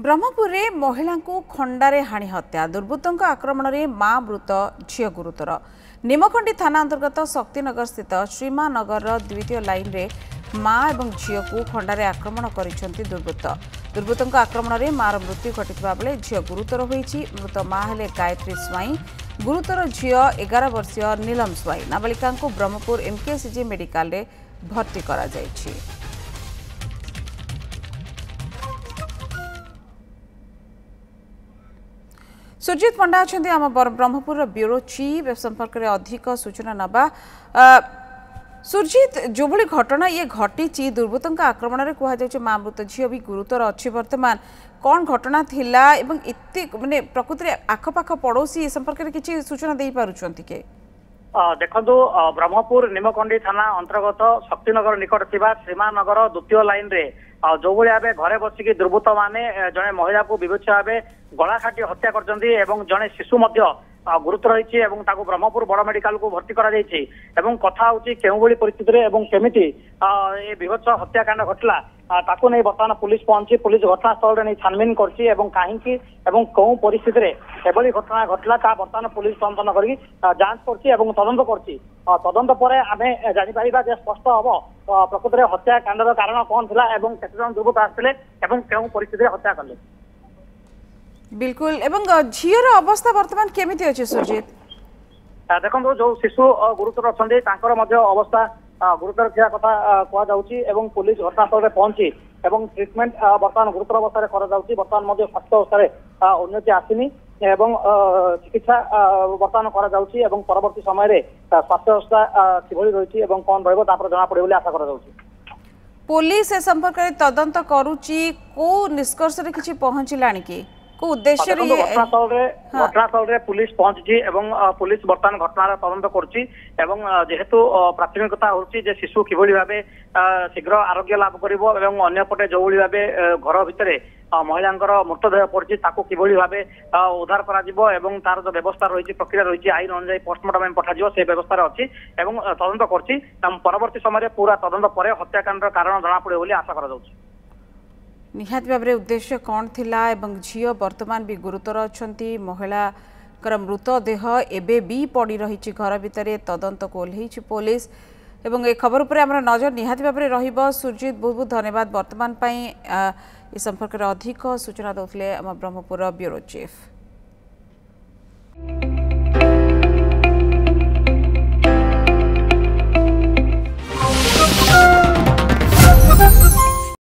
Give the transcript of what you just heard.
ब्रह्मपुर में महिला को खंडारे हाणी हत्या दुर्बृत्तों आक्रमण में मां मृत झील गुरुतर निमखंडी थाना अंतर्गत शक्तिनगर स्थित श्रीमानगर द्वितीय लाइन रे मां और झील को खंडारे आक्रमण कर दुर्बृत्तों आक्रमण में मार मृत्यु घटी बेले झील गुरुतर होती मृत मां हेले गायत्री स्वाई गुरुतर झील 11 वर्षीय नीलम स्वाई नाबालिका को ब्रह्मपुर एमकेसीजी मेडिकल रे भर्ती करा जायछि। सुरजित पंडा अच्छा आम ब्रह्मपुर ब्यूरो चीफ संपर्क में अधिक सूचना नबा। सुरजित जो भली घटना ये घटी दुर्बृत्तों आक्रमण में कहुए मां मृत झील भी गुरुतर अच्छी वर्तमान कौन घटना थिला एवं इत्ते माने प्रकृति में आखपाख पड़ोसी संपर्क में किसी सूचना दे पारुछंती के? देखो ब्रह्मपुर निमखंडी थाना अंतर्गत शक्तिनगर निकट थिबा श्रीमानगर द्वितीय लाइन रे जो भाई घरे बसिकी दुर्बृत्त माने जड़े महिला को विभत्स भाव गला काटी हत्या करछंती एवं जड़े शिशु मध्य गुरुतर रही ब्रह्मपुर बड़ मेडिकल को भर्ती करा जायछि एवं कथा होछि केउ भली परिस्थिति रे एवं केमिति ए विभत्स हत्याकांड घटला ताकू नहीं बर्तमान पुलिस पहुंची पुलिस घटनास्थल रे नहीं छानबीन करछि एवं काहेकि एवं कौ परिस्थिति रे एभली घटना घटला ता बर्तमान पुलिस संतन करी जांच करछि एवं तदंत करछि तदंत परे आमे जानि पारिबा जे स्पष्ट हबो प्रकृति रे हत्याकांडर कारण कोन थिला एवं केते जन दुर्बृत्त आस्थिले एवं केउ परिस्थिति रे हत्या करले। बिल्कुल एवं झीर अवस्था वर्तमान केमिति अछि सुरजित? देखो जो शिशु गुरुतर अच्छे अवस्था गुरुतर थिया कथा कह जाउछि एवं पुलिस घटनास्थल में पहुंची एवं ट्रिटमेंट बर्तमान गुरुतर अवस्था करा जाउछि बर्तमान स्वास्थ्य अवस्था उन्नति आसिनी एवं चिकित्सा बर्तमान करा जाउछि एवं परवर्ती समय रे स्वास्थ्य अवस्था किभली रहिछि एवं कोन रहबो तापर जना पड़े बोली आशा करा जाउछि। पुलिस ए संपर्क में तदंत करूछि को निष्कर्ष रे किछि पहुंचिलानी कि उद्देश्य घटनास्थल रे पुलिस पहुंची एवं पुलिस बर्तमान घटनार तदंत करुच्ची एवं जेहेतु प्राथमिकता होची जे शिशु किभली भाबे शीघ्र आरोग्य लाभ करिवो एवं अन्य पटे जो भली भाबे घर भितरे महिलांकर मृतदेह पड़ची ताको किभली भाबे उद्धार करा जिवो एवं तार जो व्यवस्था रही प्रक्रिया रही आईन अनुसार पोस्टमार्टम पठा जिवो से व्यवस्था अछि एवं तदंत करछि परवर्ती समय पूरा तदंत परे हत्याकांडर कारण जना पड़े बोली आशा करा जाउछि। निहात भाव में उद्देश्य कौन थिला एवं झील वर्तमान भी गुरुतर अच्छी महिला मृतदेह एबे भी पड़ी रही घर भितर तदंत को ओह्लैछि पुलिस एवं ए खबर पर आम नजर निहात भाव में रहिबो। सुरजित बहुत बहुत धन्यवाद वर्तमान ए संपर्क में अधिक सूचना दौले आम ब्रह्मपुर ब्यूरो चीफ।